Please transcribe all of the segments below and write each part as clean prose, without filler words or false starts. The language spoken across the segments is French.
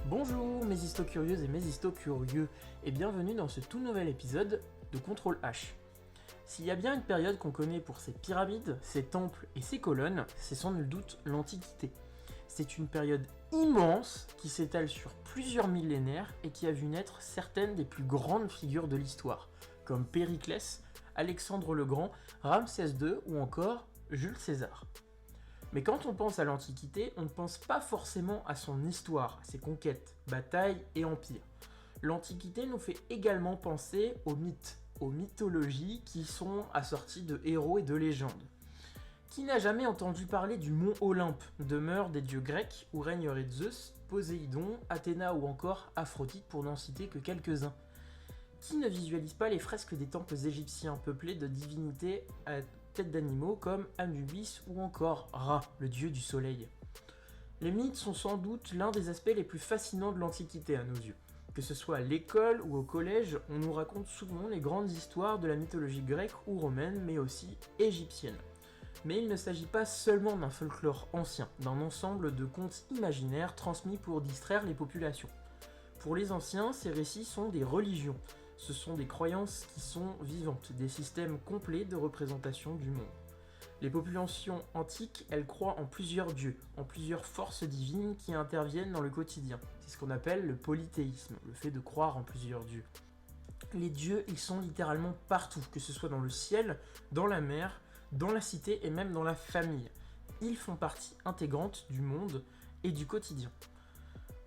Bonjour mes histo-curieuses et mes histo-curieux, et bienvenue dans ce tout nouvel épisode de Contrôle H. S'il y a bien une période qu'on connaît pour ses pyramides, ses temples et ses colonnes, c'est sans nul doute l'Antiquité. C'est une période immense qui s'étale sur plusieurs millénaires et qui a vu naître certaines des plus grandes figures de l'histoire, comme Périclès, Alexandre le Grand, Ramsès II ou encore Jules César. Mais quand on pense à l'Antiquité, on ne pense pas forcément à son histoire, à ses conquêtes, batailles et empires. L'Antiquité nous fait également penser aux mythes, aux mythologies qui sont assorties de héros et de légendes. Qui n'a jamais entendu parler du mont Olympe, demeure des dieux grecs où règnerait Zeus, Poséidon, Athéna ou encore Aphrodite pour n'en citer que quelques-uns? Qui ne visualise pas les fresques des temples égyptiens peuplés de divinités à tête d'animaux comme Anubis ou encore Ra, le dieu du soleil? Les mythes sont sans doute l'un des aspects les plus fascinants de l'Antiquité à nos yeux. Que ce soit à l'école ou au collège, on nous raconte souvent les grandes histoires de la mythologie grecque ou romaine, mais aussi égyptienne. Mais il ne s'agit pas seulement d'un folklore ancien, d'un ensemble de contes imaginaires transmis pour distraire les populations. Pour les anciens, ces récits sont des religions. Ce sont des croyances qui sont vivantes, des systèmes complets de représentation du monde. Les populations antiques, elles croient en plusieurs dieux, en plusieurs forces divines qui interviennent dans le quotidien. C'est ce qu'on appelle le polythéisme, le fait de croire en plusieurs dieux. Les dieux, ils sont littéralement partout, que ce soit dans le ciel, dans la mer, dans la cité et même dans la famille. Ils font partie intégrante du monde et du quotidien.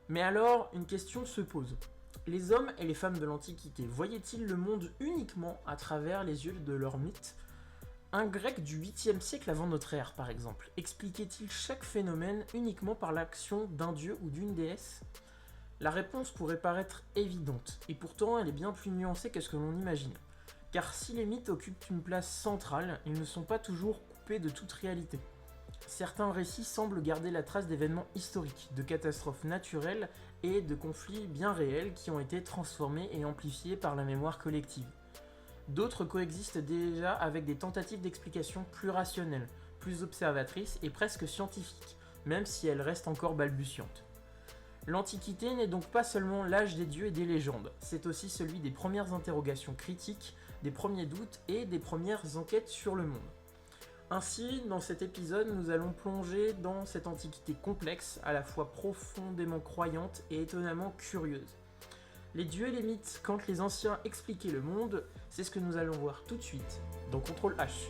Mais alors, une question se pose. Les hommes et les femmes de l'Antiquité voyaient-ils le monde uniquement à travers les yeux de leurs mythes? Un grec du 8e siècle avant notre ère, par exemple, expliquait-il chaque phénomène uniquement par l'action d'un dieu ou d'une déesse? La réponse pourrait paraître évidente, et pourtant elle est bien plus nuancée que ce que l'on imagine. Car si les mythes occupent une place centrale, ils ne sont pas toujours coupés de toute réalité. Certains récits semblent garder la trace d'événements historiques, de catastrophes naturelles et de conflits bien réels qui ont été transformés et amplifiés par la mémoire collective. D'autres coexistent déjà avec des tentatives d'explication plus rationnelles, plus observatrices et presque scientifiques, même si elles restent encore balbutiantes. L'Antiquité n'est donc pas seulement l'âge des dieux et des légendes, c'est aussi celui des premières interrogations critiques, des premiers doutes et des premières enquêtes sur le monde. Ainsi, dans cet épisode, nous allons plonger dans cette antiquité complexe, à la fois profondément croyante et étonnamment curieuse. Les dieux et les mythes, quand les anciens expliquaient le monde, c'est ce que nous allons voir tout de suite dans Contrôle H.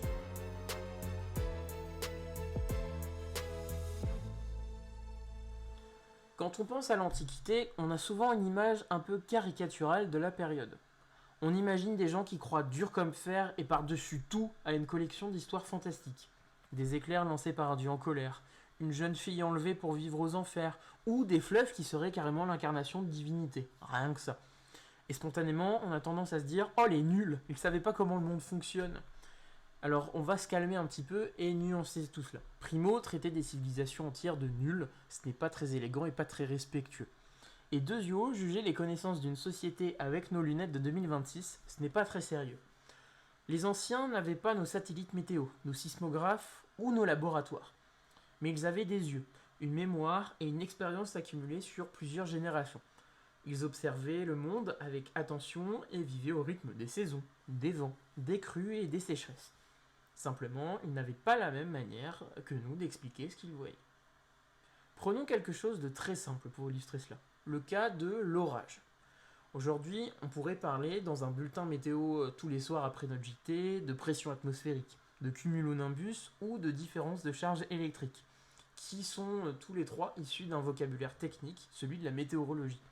Quand on pense à l'Antiquité, on a souvent une image un peu caricaturale de la période. On imagine des gens qui croient dur comme fer et par-dessus tout à une collection d'histoires fantastiques. Des éclairs lancés par un dieu en colère, une jeune fille enlevée pour vivre aux enfers, ou des fleuves qui seraient carrément l'incarnation de divinité. Rien que ça. Et spontanément, on a tendance à se dire « Oh les nuls, ils savaient pas comment le monde fonctionne !» Alors on va se calmer un petit peu et nuancer tout cela. Primo, traiter des civilisations entières de nuls, ce n'est pas très élégant et pas très respectueux. Et deuxio, juger les connaissances d'une société avec nos lunettes de 2026, ce n'est pas très sérieux. Les anciens n'avaient pas nos satellites météo, nos sismographes ou nos laboratoires. Mais ils avaient des yeux, une mémoire et une expérience accumulée sur plusieurs générations. Ils observaient le monde avec attention et vivaient au rythme des saisons, des vents, des crues et des sécheresses. Simplement, ils n'avaient pas la même manière que nous d'expliquer ce qu'ils voyaient. Prenons quelque chose de très simple pour illustrer cela. Le cas de l'orage. Aujourd'hui, on pourrait parler dans un bulletin météo tous les soirs après notre JT de pression atmosphérique, de cumulonimbus ou de différence de charge électrique, qui sont tous les trois issus d'un vocabulaire technique, celui de la météorologie.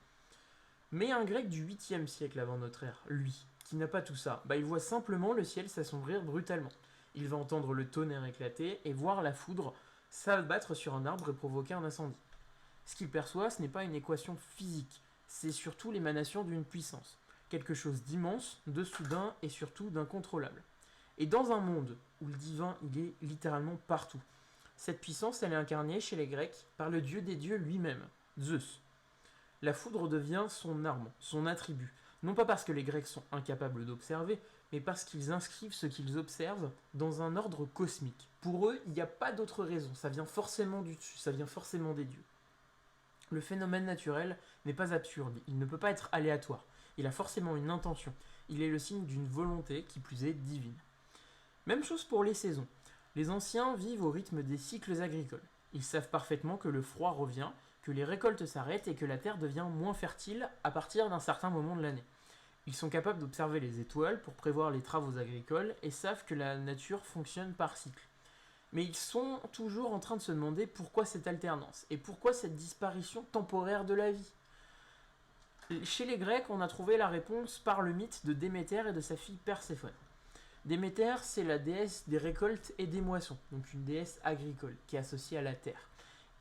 Mais un grec du 8e siècle avant notre ère, lui, qui n'a pas tout ça, il voit simplement le ciel s'assombrir brutalement. Il va entendre le tonnerre éclater et voir la foudre s'abattre sur un arbre et provoquer un incendie. Ce qu'il perçoit, ce n'est pas une équation physique, c'est surtout l'émanation d'une puissance. Quelque chose d'immense, de soudain et surtout d'incontrôlable. Et dans un monde où le divin, il est littéralement partout, cette puissance, elle est incarnée chez les Grecs par le dieu des dieux lui-même, Zeus. La foudre devient son arme, son attribut. Non pas parce que les Grecs sont incapables d'observer, mais parce qu'ils inscrivent ce qu'ils observent dans un ordre cosmique. Pour eux, il n'y a pas d'autre raison, ça vient forcément du dessus, ça vient forcément des dieux. Le phénomène naturel n'est pas absurde, il ne peut pas être aléatoire, il a forcément une intention, il est le signe d'une volonté qui plus est divine. Même chose pour les saisons. Les anciens vivent au rythme des cycles agricoles. Ils savent parfaitement que le froid revient, que les récoltes s'arrêtent et que la terre devient moins fertile à partir d'un certain moment de l'année. Ils sont capables d'observer les étoiles pour prévoir les travaux agricoles et savent que la nature fonctionne par cycle. Mais ils sont toujours en train de se demander pourquoi cette alternance et pourquoi cette disparition temporaire de la vie. Chez les Grecs, on a trouvé la réponse par le mythe de Déméter et de sa fille Perséphone. Déméter, c'est la déesse des récoltes et des moissons, donc une déesse agricole qui est associée à la terre.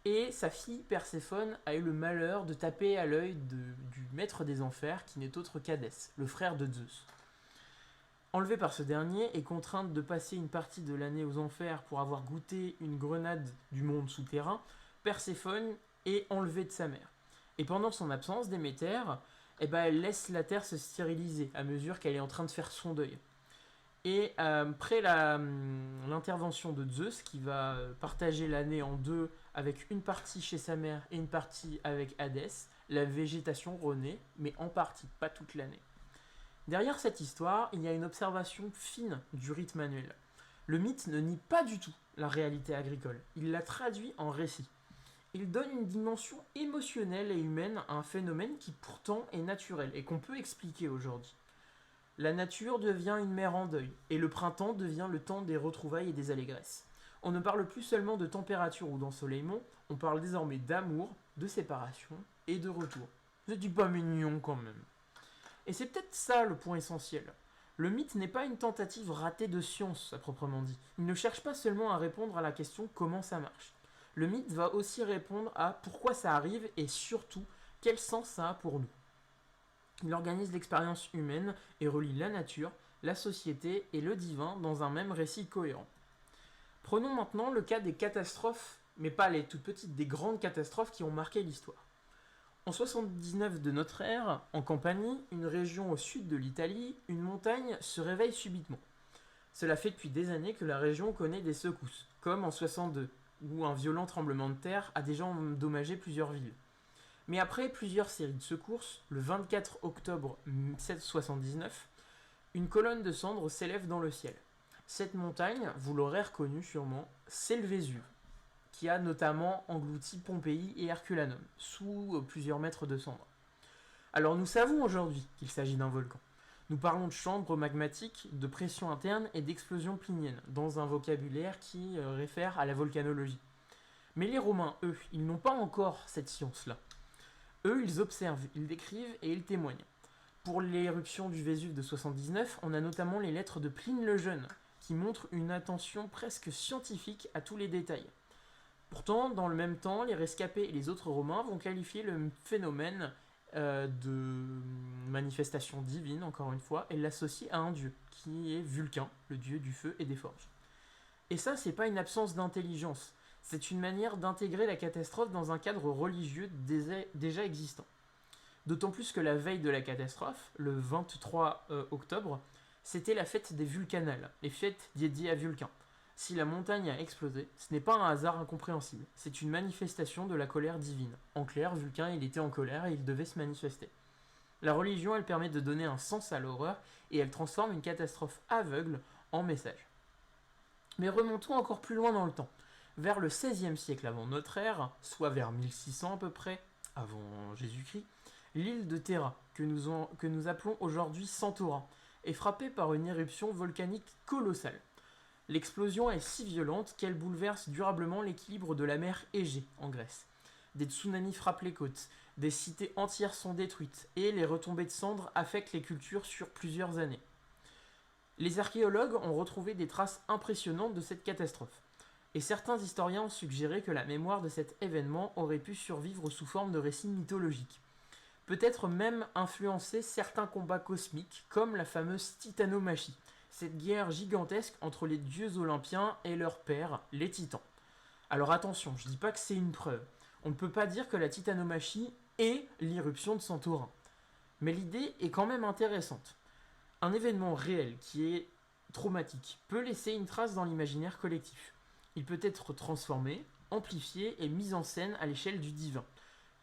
Et sa fille Perséphone a eu le malheur de taper à l'œil du maître des enfers qui n'est autre qu'Hadès, le frère de Zeus. Enlevée par ce dernier et contrainte de passer une partie de l'année aux enfers pour avoir goûté une grenade du monde souterrain, Perséphone est enlevée de sa mère. Et pendant son absence, Déméter, elle laisse la terre se stériliser à mesure qu'elle est en train de faire son deuil. Et après l'intervention de Zeus, qui va partager l'année en deux avec une partie chez sa mère et une partie avec Hadès, la végétation renaît, mais en partie, pas toute l'année. Derrière cette histoire, il y a une observation fine du rythme annuel. Le mythe ne nie pas du tout la réalité agricole, il la traduit en récit. Il donne une dimension émotionnelle et humaine à un phénomène qui pourtant est naturel et qu'on peut expliquer aujourd'hui. La nature devient une mère en deuil, et le printemps devient le temps des retrouvailles et des allégresses. On ne parle plus seulement de température ou d'ensoleillement, on parle désormais d'amour, de séparation et de retour. C'est pas mignon quand même. Et c'est peut-être ça le point essentiel. Le mythe n'est pas une tentative ratée de science, à proprement dit. Il ne cherche pas seulement à répondre à la question comment ça marche. Le mythe va aussi répondre à pourquoi ça arrive et surtout quel sens ça a pour nous. Il organise l'expérience humaine et relie la nature, la société et le divin dans un même récit cohérent. Prenons maintenant le cas des catastrophes, mais pas les toutes petites, des grandes catastrophes qui ont marqué l'histoire. En 79 de notre ère, en Campanie, une région au sud de l'Italie, une montagne se réveille subitement. Cela fait depuis des années que la région connaît des secousses, comme en 62, où un violent tremblement de terre a déjà endommagé plusieurs villes. Mais après plusieurs séries de secousses, le 24 octobre 1779, une colonne de cendres s'élève dans le ciel. Cette montagne, vous l'aurez reconnue sûrement, c'est le Vésuve, qui a notamment englouti Pompéi et Herculanum, sous plusieurs mètres de cendres. Alors nous savons aujourd'hui qu'il s'agit d'un volcan. Nous parlons de chambres magmatiques, de pression interne et d'explosion plinienne, dans un vocabulaire qui réfère à la volcanologie. Mais les Romains, eux, ils n'ont pas encore cette science-là. Eux, ils observent, ils décrivent et ils témoignent. Pour l'éruption du Vésuve de 79, on a notamment les lettres de Pline le Jeune, qui montrent une attention presque scientifique à tous les détails. Pourtant, dans le même temps, les rescapés et les autres Romains vont qualifier le phénomène de manifestation divine, encore une fois, et l'associer à un dieu, qui est Vulcain, le dieu du feu et des forges. Et ça, c'est pas une absence d'intelligence, c'est une manière d'intégrer la catastrophe dans un cadre religieux déjà existant. D'autant plus que la veille de la catastrophe, le 23 octobre, c'était la fête des Vulcanales, les fêtes dédiées à Vulcain. Si la montagne a explosé, ce n'est pas un hasard incompréhensible, c'est une manifestation de la colère divine. En clair, Vulcain, il était en colère et il devait se manifester. La religion, elle permet de donner un sens à l'horreur et elle transforme une catastrophe aveugle en message. Mais remontons encore plus loin dans le temps. Vers le XVIe siècle avant notre ère, soit vers 1600 à peu près, avant Jésus-Christ, l'île de Terra, que nous appelons aujourd'hui Santorin, est frappée par une éruption volcanique colossale. L'explosion est si violente qu'elle bouleverse durablement l'équilibre de la mer Égée, en Grèce. Des tsunamis frappent les côtes, des cités entières sont détruites, et les retombées de cendres affectent les cultures sur plusieurs années. Les archéologues ont retrouvé des traces impressionnantes de cette catastrophe, et certains historiens ont suggéré que la mémoire de cet événement aurait pu survivre sous forme de récits mythologiques. Peut-être même influencer certains combats cosmiques, comme la fameuse titanomachie, cette guerre gigantesque entre les dieux olympiens et leurs pères, les titans. Alors attention, je dis pas que c'est une preuve. On ne peut pas dire que la titanomachie est l'irruption de Santorin. Mais l'idée est quand même intéressante. Un événement réel qui est traumatique peut laisser une trace dans l'imaginaire collectif. Il peut être transformé, amplifié et mis en scène à l'échelle du divin.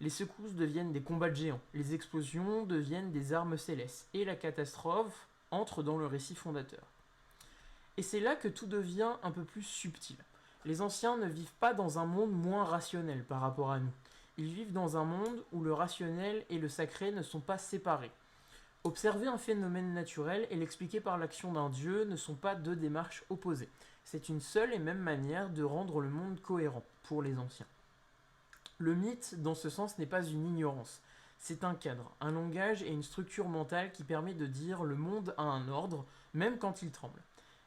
Les secousses deviennent des combats de géants, les explosions deviennent des armes célestes, et la catastrophe entre dans le récit fondateur. Et c'est là que tout devient un peu plus subtil. Les anciens ne vivent pas dans un monde moins rationnel par rapport à nous. Ils vivent dans un monde où le rationnel et le sacré ne sont pas séparés. Observer un phénomène naturel et l'expliquer par l'action d'un dieu ne sont pas deux démarches opposées. C'est une seule et même manière de rendre le monde cohérent pour les anciens. Le mythe, dans ce sens, n'est pas une ignorance. C'est un cadre, un langage et une structure mentale qui permet de dire le monde a un ordre, même quand il tremble.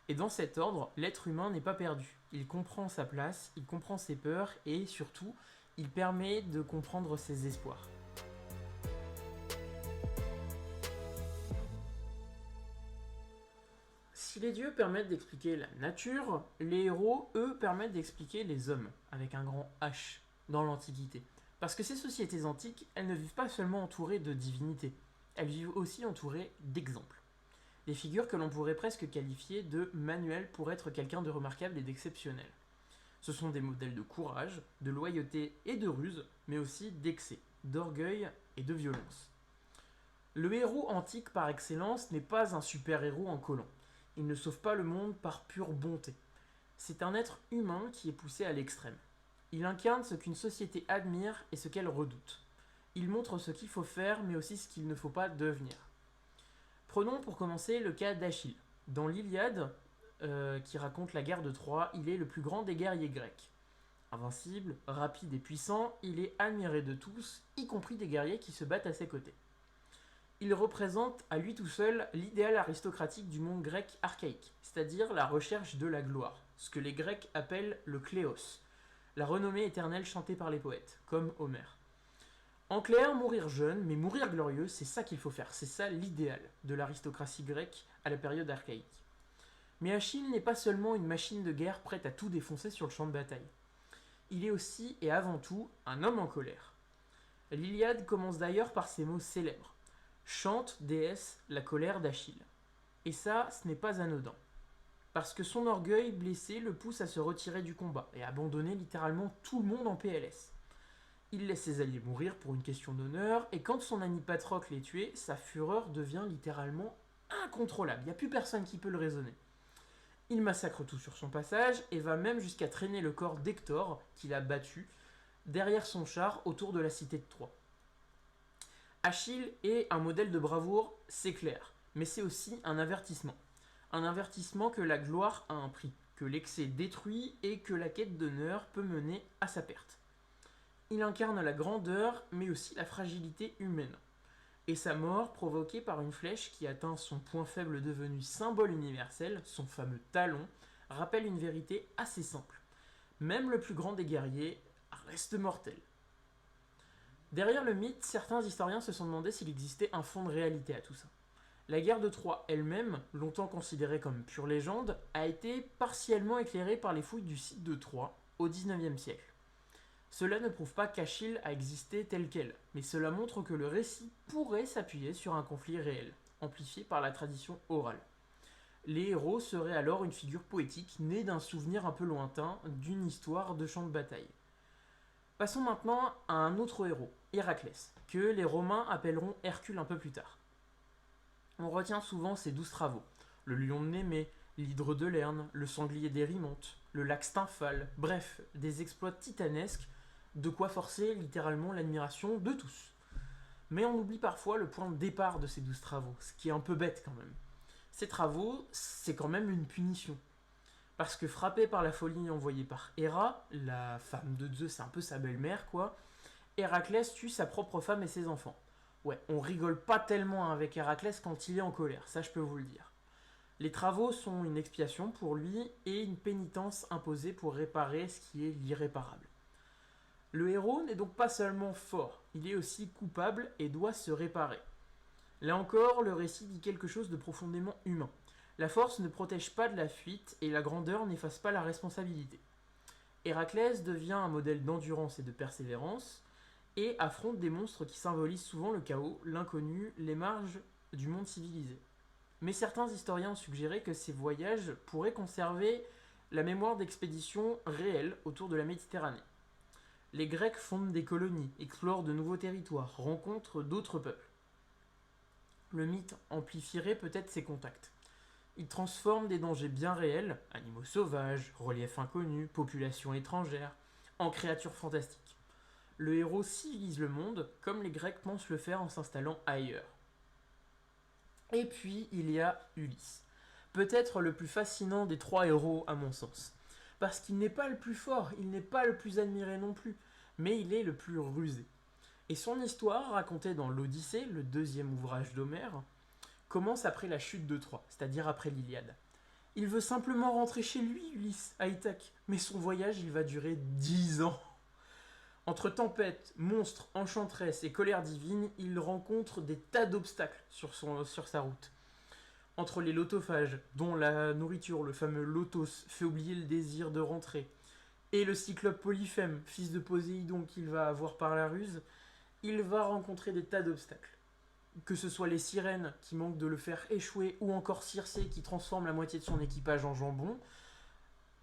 Et dans cet ordre, l'être humain n'est pas perdu. Il comprend sa place, il comprend ses peurs et, surtout, il permet de comprendre ses espoirs. Si les dieux permettent d'expliquer la nature, les héros, eux, permettent d'expliquer les hommes, avec un grand H, dans l'Antiquité. Parce que ces sociétés antiques, elles ne vivent pas seulement entourées de divinités, elles vivent aussi entourées d'exemples. Des figures que l'on pourrait presque qualifier de manuels pour être quelqu'un de remarquable et d'exceptionnel. Ce sont des modèles de courage, de loyauté et de ruse, mais aussi d'excès, d'orgueil et de violence. Le héros antique par excellence n'est pas un super-héros en collant. Il ne sauve pas le monde par pure bonté. C'est un être humain qui est poussé à l'extrême. Il incarne ce qu'une société admire et ce qu'elle redoute. Il montre ce qu'il faut faire, mais aussi ce qu'il ne faut pas devenir. Prenons pour commencer le cas d'Achille. Dans l'Iliade, qui raconte la guerre de Troie, il est le plus grand des guerriers grecs. Invincible, rapide et puissant, il est admiré de tous, y compris des guerriers qui se battent à ses côtés. Il représente à lui tout seul l'idéal aristocratique du monde grec archaïque, c'est-à-dire la recherche de la gloire, ce que les Grecs appellent le kléos, la renommée éternelle chantée par les poètes, comme Homère. En clair, mourir jeune, mais mourir glorieux, c'est ça qu'il faut faire, c'est ça l'idéal de l'aristocratie grecque à la période archaïque. Mais Achille n'est pas seulement une machine de guerre prête à tout défoncer sur le champ de bataille. Il est aussi et avant tout un homme en colère. L'Iliade commence d'ailleurs par ces mots célèbres. Chante, déesse, la colère d'Achille. Et ça, ce n'est pas anodin. Parce que son orgueil blessé le pousse à se retirer du combat et à abandonner littéralement tout le monde en PLS. Il laisse ses alliés mourir pour une question d'honneur, et quand son ami Patrocle est tué, sa fureur devient littéralement incontrôlable. Il n'y a plus personne qui peut le raisonner. Il massacre tout sur son passage, et va même jusqu'à traîner le corps d'Hector, qu'il a battu, derrière son char autour de la cité de Troie. Achille est un modèle de bravoure, c'est clair, mais c'est aussi un avertissement. Un avertissement que la gloire a un prix, que l'excès détruit et que la quête d'honneur peut mener à sa perte. Il incarne la grandeur, mais aussi la fragilité humaine. Et sa mort, provoquée par une flèche qui atteint son point faible devenu symbole universel, son fameux talon, rappelle une vérité assez simple. Même le plus grand des guerriers reste mortel. Derrière le mythe, certains historiens se sont demandé s'il existait un fond de réalité à tout ça. La guerre de Troie elle-même, longtemps considérée comme pure légende, a été partiellement éclairée par les fouilles du site de Troie au XIXe siècle. Cela ne prouve pas qu'Achille a existé tel quel, mais cela montre que le récit pourrait s'appuyer sur un conflit réel, amplifié par la tradition orale. Les héros seraient alors une figure poétique née d'un souvenir un peu lointain d'une histoire de champ de bataille. Passons maintenant à un autre héros, Héraclès, que les Romains appelleront Hercule un peu plus tard. On retient souvent ses 12 travaux, le lion de Némée, l'hydre de Lerne, le sanglier d'Érimonte, le lac Stymphale, bref, des exploits titanesques, de quoi forcer littéralement l'admiration de tous. Mais on oublie parfois le point de départ de ces 12 travaux, ce qui est un peu bête quand même. Ces travaux, c'est quand même une punition. Parce que frappé par la folie envoyée par Héra, la femme de Zeus, c'est un peu sa belle-mère quoi, Héraclès tue sa propre femme et ses enfants. Ouais, on rigole pas tellement avec Héraclès quand il est en colère, ça je peux vous le dire. Les travaux sont une expiation pour lui et une pénitence imposée pour réparer ce qui est l'irréparable. Le héros n'est donc pas seulement fort, il est aussi coupable et doit se réparer. Là encore, le récit dit quelque chose de profondément humain. La force ne protège pas de la fuite et la grandeur n'efface pas la responsabilité. Héraclès devient un modèle d'endurance et de persévérance et affronte des monstres qui symbolisent souvent le chaos, l'inconnu, les marges du monde civilisé. Mais certains historiens ont suggéré que ces voyages pourraient conserver la mémoire d'expéditions réelles autour de la Méditerranée. Les Grecs fondent des colonies, explorent de nouveaux territoires, rencontrent d'autres peuples. Le mythe amplifierait peut-être ces contacts. Il transforme des dangers bien réels, animaux sauvages, reliefs inconnus, populations étrangères, en créatures fantastiques. Le héros civilise le monde comme les Grecs pensent le faire en s'installant ailleurs. Et puis il y a Ulysse, peut-être le plus fascinant des trois héros à mon sens. Parce qu'il n'est pas le plus fort, il n'est pas le plus admiré non plus, mais il est le plus rusé. Et son histoire, racontée dans l'Odyssée, le deuxième ouvrage d'Homère, commence après la chute de Troie, c'est-à-dire après l'Iliade. Il veut simplement rentrer chez lui, Ulysse, à Ithaque, mais son voyage il va durer 10 ans. Entre tempêtes, monstres, enchanteresses et colère divine, il rencontre des tas d'obstacles sur sa route. Entre les lotophages, dont la nourriture, le fameux lotos, fait oublier le désir de rentrer, et le cyclope Polyphème, fils de Poséidon qu'il va avoir par la ruse, il va rencontrer des tas d'obstacles. Que ce soit les sirènes qui manquent de le faire échouer, ou encore Circé qui transforme la moitié de son équipage en jambon,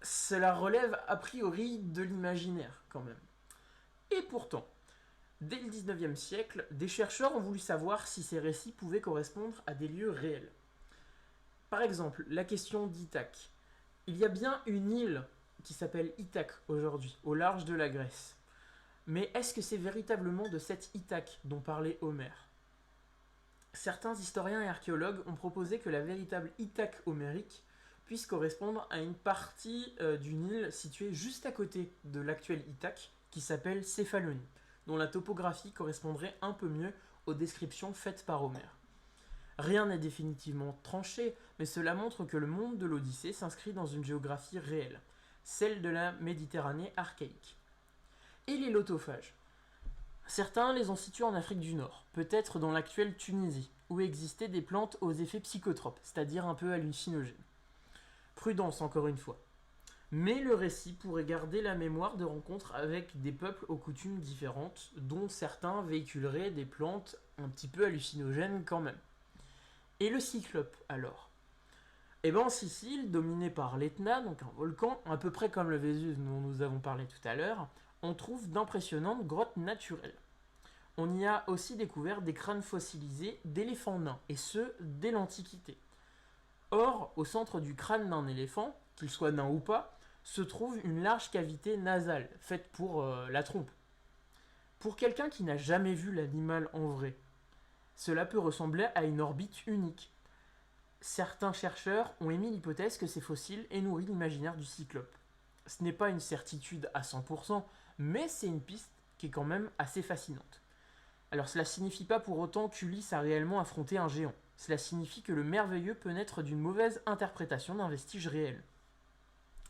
cela relève a priori de l'imaginaire quand même. Et pourtant, dès le 19e siècle, des chercheurs ont voulu savoir si ces récits pouvaient correspondre à des lieux réels. Par exemple, la question d'Ithaque. Il y a bien une île qui s'appelle Ithaque aujourd'hui, au large de la Grèce. Mais est-ce que c'est véritablement de cette Ithaque dont parlait Homère ? Certains historiens et archéologues ont proposé que la véritable Ithaque homérique puisse correspondre à une partie d'une île située juste à côté de l'actuelle Ithaque, qui s'appelle Céphalonie, dont la topographie correspondrait un peu mieux aux descriptions faites par Homère. Rien n'est définitivement tranché, mais cela montre que le monde de l'Odyssée s'inscrit dans une géographie réelle, celle de la Méditerranée archaïque. Et les lotophages. Certains les ont situés en Afrique du Nord, peut-être dans l'actuelle Tunisie, où existaient des plantes aux effets psychotropes, c'est-à-dire un peu hallucinogènes. Prudence encore une fois. Mais le récit pourrait garder la mémoire de rencontres avec des peuples aux coutumes différentes, dont certains véhiculeraient des plantes un petit peu hallucinogènes quand même. Et le Cyclope, alors ? Eh bien en Sicile, dominé par l'Etna, donc un volcan, à peu près comme le Vésuve dont nous avons parlé tout à l'heure, on trouve d'impressionnantes grottes naturelles. On y a aussi découvert des crânes fossilisés d'éléphants nains, et ce, dès l'Antiquité. Or, au centre du crâne d'un éléphant, qu'il soit nain ou pas, se trouve une large cavité nasale, faite pour la trompe. Pour quelqu'un qui n'a jamais vu l'animal en vrai, cela peut ressembler à une orbite unique. Certains chercheurs ont émis l'hypothèse que ces fossiles aient nourri l'imaginaire du cyclope. Ce n'est pas une certitude à 100%, mais c'est une piste qui est quand même assez fascinante. Alors cela signifie pas pour autant qu'Ulysse a réellement affronté un géant. Cela signifie que le merveilleux peut naître d'une mauvaise interprétation d'un vestige réel.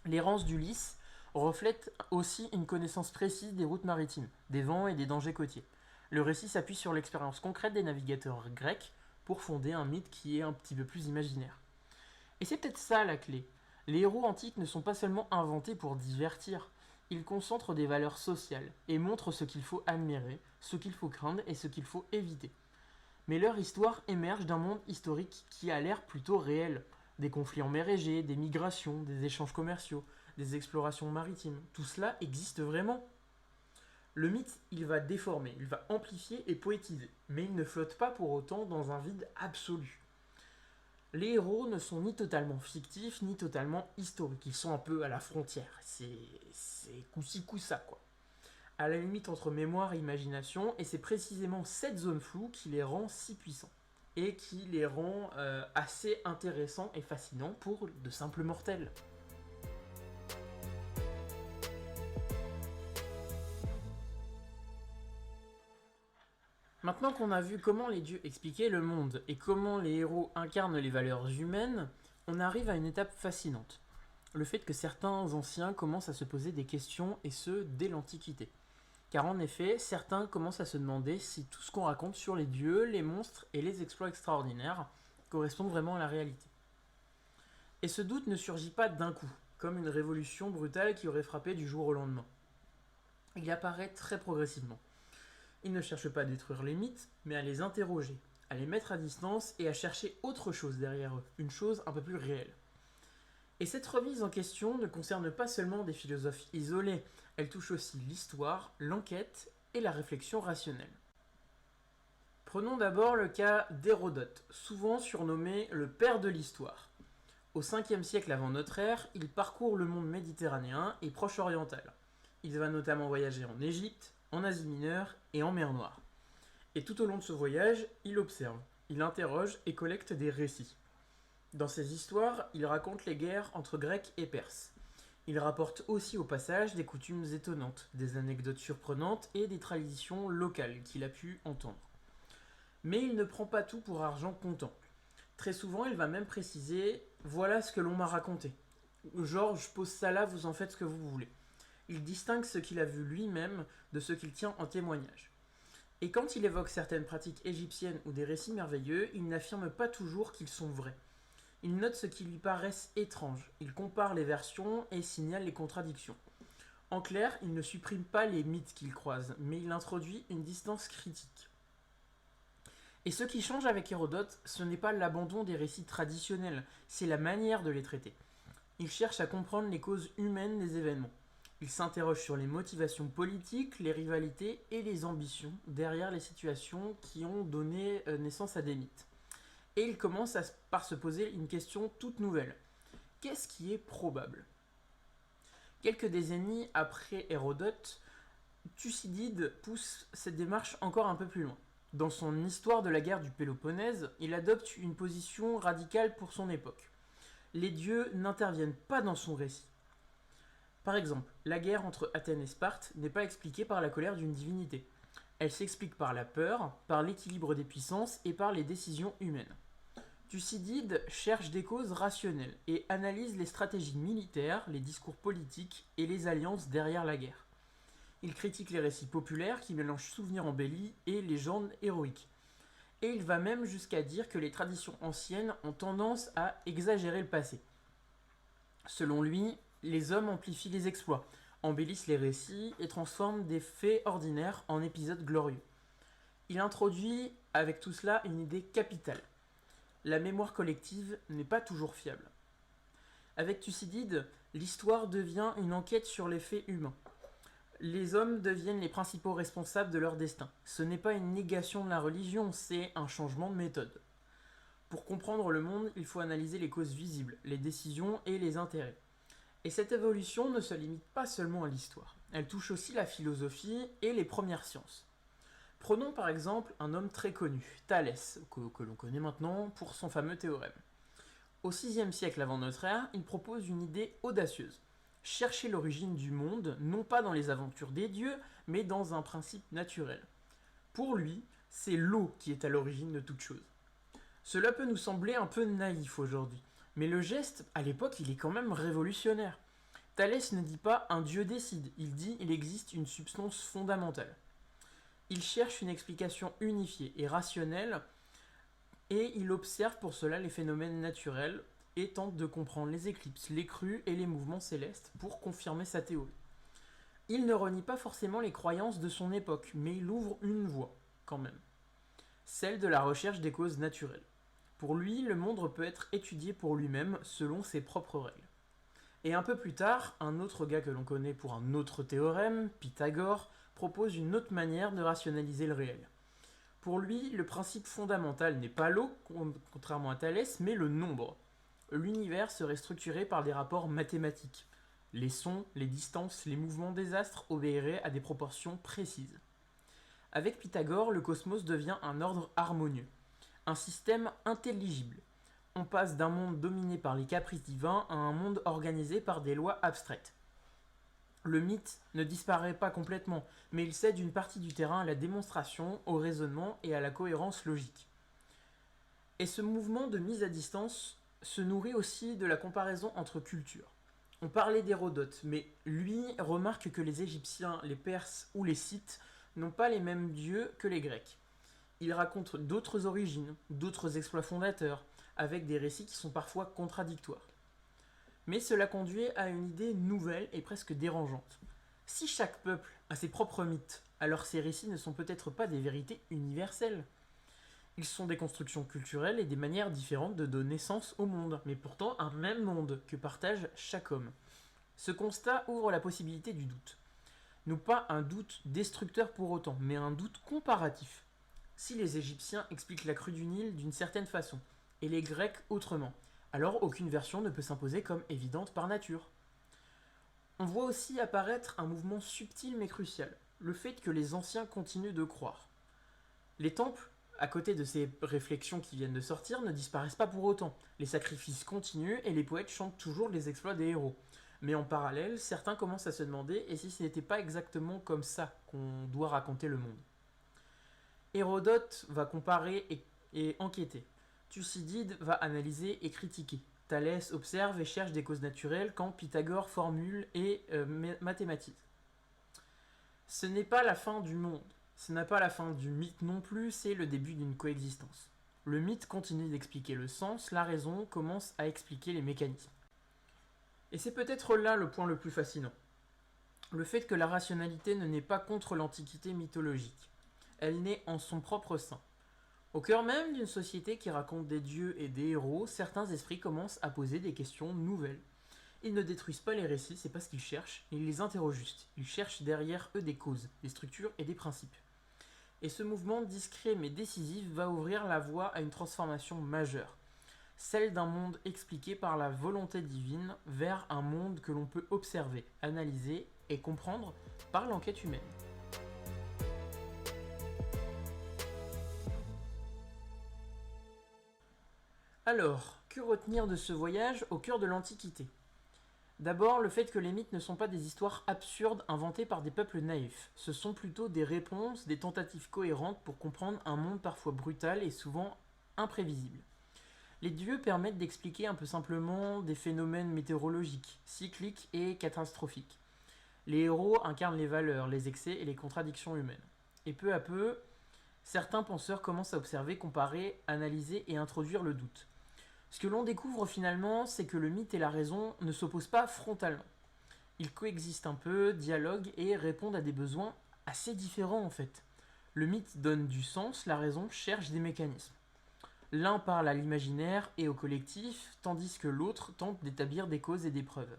L'errance d'Ulysse reflète aussi une connaissance précise des routes maritimes, des vents et des dangers côtiers. Le récit s'appuie sur l'expérience concrète des navigateurs grecs pour fonder un mythe qui est un petit peu plus imaginaire. Et c'est peut-être ça la clé. Les héros antiques ne sont pas seulement inventés pour divertir, ils concentrent des valeurs sociales et montrent ce qu'il faut admirer, ce qu'il faut craindre et ce qu'il faut éviter. Mais leur histoire émerge d'un monde historique qui a l'air plutôt réel. Des conflits en mer Égée, des migrations, des échanges commerciaux, des explorations maritimes. Tout cela existe vraiment. Le mythe, il va déformer, il va amplifier et poétiser, mais il ne flotte pas pour autant dans un vide absolu. Les héros ne sont ni totalement fictifs, ni totalement historiques. Ils sont un peu à la frontière. C'est coup-ci, coup-ça, quoi. À la limite entre mémoire et imagination, et c'est précisément cette zone floue qui les rend si puissants. Et qui les rend assez intéressants et fascinants pour de simples mortels. Maintenant qu'on a vu comment les dieux expliquaient le monde et comment les héros incarnent les valeurs humaines, on arrive à une étape fascinante. Le fait que certains anciens commencent à se poser des questions, et ce, dès l'Antiquité. Car en effet, certains commencent à se demander si tout ce qu'on raconte sur les dieux, les monstres et les exploits extraordinaires correspond vraiment à la réalité. Et ce doute ne surgit pas d'un coup, comme une révolution brutale qui aurait frappé du jour au lendemain. Il apparaît très progressivement. Ils ne cherchent pas à détruire les mythes, mais à les interroger, à les mettre à distance et à chercher autre chose derrière eux, une chose un peu plus réelle. Et cette remise en question ne concerne pas seulement des philosophes isolés, Elle touche aussi l'histoire, l'enquête et la réflexion rationnelle. Prenons d'abord le cas d'Hérodote, souvent surnommé le père de l'histoire. Au 5e siècle avant notre ère, il parcourt le monde méditerranéen et proche oriental. Il va notamment voyager en Égypte, en Asie mineure et en mer Noire. Et tout au long de ce voyage, il observe, il interroge et collecte des récits. Dans ses histoires, il raconte les guerres entre Grecs et Perses. Il rapporte aussi au passage des coutumes étonnantes, des anecdotes surprenantes et des traditions locales qu'il a pu entendre. Mais il ne prend pas tout pour argent comptant. Très souvent, il va même préciser « voilà ce que l'on m'a raconté ». Genre, je pose ça là, vous en faites ce que vous voulez. Il distingue ce qu'il a vu lui-même de ce qu'il tient en témoignage. Et quand il évoque certaines pratiques égyptiennes ou des récits merveilleux, il n'affirme pas toujours qu'ils sont vrais. Il note ce qui lui paraissent étranges, il compare les versions et signale les contradictions. En clair, il ne supprime pas les mythes qu'il croise, mais il introduit une distance critique. Et ce qui change avec Hérodote, ce n'est pas l'abandon des récits traditionnels, c'est la manière de les traiter. Il cherche à comprendre les causes humaines des événements. Il s'interroge sur les motivations politiques, les rivalités et les ambitions derrière les situations qui ont donné naissance à des mythes. Et il commence par se poser une question toute nouvelle. Qu'est-ce qui est probable ? Quelques décennies après Hérodote, Thucydide pousse cette démarche encore un peu plus loin. Dans son Histoire de la guerre du Péloponnèse, il adopte une position radicale pour son époque. Les dieux n'interviennent pas dans son récit. Par exemple, la guerre entre Athènes et Sparte n'est pas expliquée par la colère d'une divinité. Elle s'explique par la peur, par l'équilibre des puissances et par les décisions humaines. Thucydide cherche des causes rationnelles et analyse les stratégies militaires, les discours politiques et les alliances derrière la guerre. Il critique les récits populaires qui mélangent souvenirs embellis et légendes héroïques. Et il va même jusqu'à dire que les traditions anciennes ont tendance à exagérer le passé. Selon lui, les hommes amplifient les exploits, embellissent les récits et transforment des faits ordinaires en épisodes glorieux. Il introduit avec tout cela une idée capitale. La mémoire collective n'est pas toujours fiable. Avec Thucydide, l'histoire devient une enquête sur les faits humains. Les hommes deviennent les principaux responsables de leur destin. Ce n'est pas une négation de la religion, c'est un changement de méthode. Pour comprendre le monde, il faut analyser les causes visibles, les décisions et les intérêts. Et cette évolution ne se limite pas seulement à l'histoire. Elle touche aussi la philosophie et les premières sciences. Prenons par exemple un homme très connu, Thalès, que l'on connaît maintenant pour son fameux théorème. Au 6e siècle avant notre ère, il propose une idée audacieuse. Chercher l'origine du monde, non pas dans les aventures des dieux, mais dans un principe naturel. Pour lui, c'est l'eau qui est à l'origine de toute chose. Cela peut nous sembler un peu naïf aujourd'hui, mais le geste, à l'époque, il est quand même révolutionnaire. Thalès ne dit pas « un dieu décide », il dit « il existe une substance fondamentale ». Il cherche une explication unifiée et rationnelle, et il observe pour cela les phénomènes naturels, et tente de comprendre les éclipses, les crues et les mouvements célestes pour confirmer sa théorie. Il ne renie pas forcément les croyances de son époque, mais il ouvre une voie, quand même. Celle de la recherche des causes naturelles. Pour lui, le monde peut être étudié pour lui-même selon ses propres règles. Et un peu plus tard, un autre gars que l'on connaît pour un autre théorème, Pythagore, propose une autre manière de rationaliser le réel. Pour lui, le principe fondamental n'est pas l'eau, contrairement à Thalès, mais le nombre. L'univers serait structuré par des rapports mathématiques. Les sons, les distances, les mouvements des astres obéiraient à des proportions précises. Avec Pythagore, le cosmos devient un ordre harmonieux, un système intelligible. On passe d'un monde dominé par les caprices divins à un monde organisé par des lois abstraites. Le mythe ne disparaît pas complètement, mais il cède une partie du terrain à la démonstration, au raisonnement et à la cohérence logique. Et ce mouvement de mise à distance se nourrit aussi de la comparaison entre cultures. On parlait d'Hérodote, mais lui remarque que les Égyptiens, les Perses ou les Scythes n'ont pas les mêmes dieux que les Grecs. Il raconte d'autres origines, d'autres exploits fondateurs, avec des récits qui sont parfois contradictoires. Mais cela conduit à une idée nouvelle et presque dérangeante. Si chaque peuple a ses propres mythes, alors ces récits ne sont peut-être pas des vérités universelles. Ils sont des constructions culturelles et des manières différentes de donner sens au monde, mais pourtant un même monde que partage chaque homme. Ce constat ouvre la possibilité du doute. Non pas un doute destructeur pour autant, mais un doute comparatif. Si les Égyptiens expliquent la crue du Nil d'une certaine façon, et les Grecs autrement, alors aucune version ne peut s'imposer comme évidente par nature. On voit aussi apparaître un mouvement subtil mais crucial, le fait que les anciens continuent de croire. Les temples, à côté de ces réflexions qui viennent de sortir, ne disparaissent pas pour autant. Les sacrifices continuent et les poètes chantent toujours les exploits des héros. Mais en parallèle, certains commencent à se demander et si ce n'était pas exactement comme ça qu'on doit raconter le monde. Hérodote va comparer et enquêter. Thucydide va analyser et critiquer. Thalès observe et cherche des causes naturelles quand Pythagore formule et mathématise. Ce n'est pas la fin du monde, ce n'est pas la fin du mythe non plus, c'est le début d'une coexistence. Le mythe continue d'expliquer le sens, la raison commence à expliquer les mécanismes. Et c'est peut-être là le point le plus fascinant. Le fait que la rationalité ne naît pas contre l'antiquité mythologique. Elle naît en son propre sein. Au cœur même d'une société qui raconte des dieux et des héros, certains esprits commencent à poser des questions nouvelles. Ils ne détruisent pas les récits, c'est pas ce qu'ils cherchent, ils les interrogent juste. Ils cherchent derrière eux des causes, des structures et des principes. Et ce mouvement discret mais décisif va ouvrir la voie à une transformation majeure. Celle d'un monde expliqué par la volonté divine vers un monde que l'on peut observer, analyser et comprendre par l'enquête humaine. Alors, que retenir de ce voyage au cœur de l'Antiquité ? D'abord, le fait que les mythes ne sont pas des histoires absurdes inventées par des peuples naïfs. Ce sont plutôt des réponses, des tentatives cohérentes pour comprendre un monde parfois brutal et souvent imprévisible. Les dieux permettent d'expliquer un peu simplement des phénomènes météorologiques, cycliques et catastrophiques. Les héros incarnent les valeurs, les excès et les contradictions humaines. Et peu à peu, certains penseurs commencent à observer, comparer, analyser et introduire le doute. Ce que l'on découvre finalement, c'est que le mythe et la raison ne s'opposent pas frontalement. Ils coexistent un peu, dialoguent et répondent à des besoins assez différents en fait. Le mythe donne du sens, la raison cherche des mécanismes. L'un parle à l'imaginaire et au collectif, tandis que l'autre tente d'établir des causes et des preuves.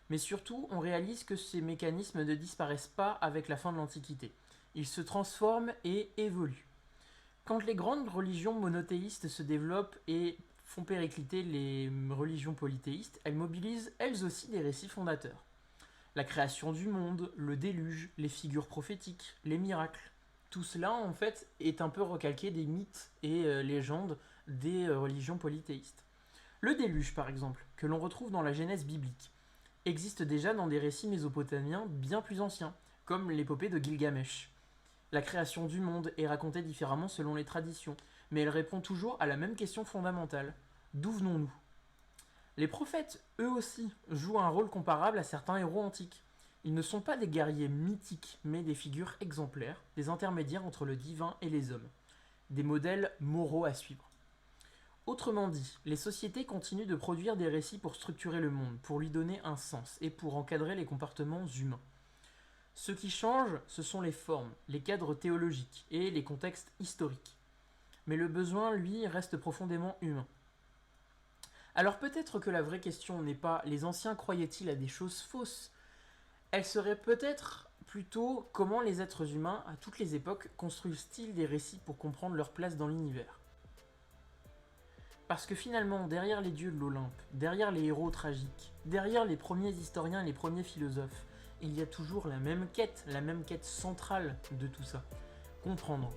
Mais surtout, on réalise que ces mécanismes ne disparaissent pas avec la fin de l'Antiquité. Ils se transforment et évoluent. Quand les grandes religions monothéistes se développent et font péricliter les religions polythéistes, elles mobilisent elles aussi des récits fondateurs. La création du monde, le déluge, les figures prophétiques, les miracles. Tout cela, en fait, est un peu recalqué des mythes et légendes des religions polythéistes. Le déluge, par exemple, que l'on retrouve dans la Genèse biblique, existe déjà dans des récits mésopotamiens bien plus anciens, comme l'épopée de Gilgamesh. La création du monde est racontée différemment selon les traditions, mais elle répond toujours à la même question fondamentale. D'où venons-nous ? Les prophètes, eux aussi, jouent un rôle comparable à certains héros antiques. Ils ne sont pas des guerriers mythiques, mais des figures exemplaires, des intermédiaires entre le divin et les hommes. Des modèles moraux à suivre. Autrement dit, les sociétés continuent de produire des récits pour structurer le monde, pour lui donner un sens et pour encadrer les comportements humains. Ce qui change, ce sont les formes, les cadres théologiques et les contextes historiques. Mais le besoin, lui, reste profondément humain. Alors peut-être que la vraie question n'est pas « les anciens croyaient-ils à des choses fausses ?» Elle serait peut-être plutôt « comment les êtres humains, à toutes les époques, construisent-ils des récits pour comprendre leur place dans l'univers ?» Parce que finalement, derrière les dieux de l'Olympe, derrière les héros tragiques, derrière les premiers historiens et les premiers philosophes, il y a toujours la même quête centrale de tout ça. Comprendre.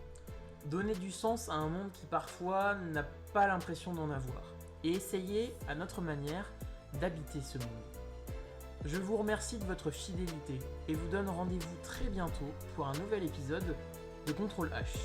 Donner du sens à un monde qui parfois n'a pas l'impression d'en avoir. Et essayer, à notre manière, d'habiter ce monde. Je vous remercie de votre fidélité et vous donne rendez-vous très bientôt pour un nouvel épisode de Contrôle H.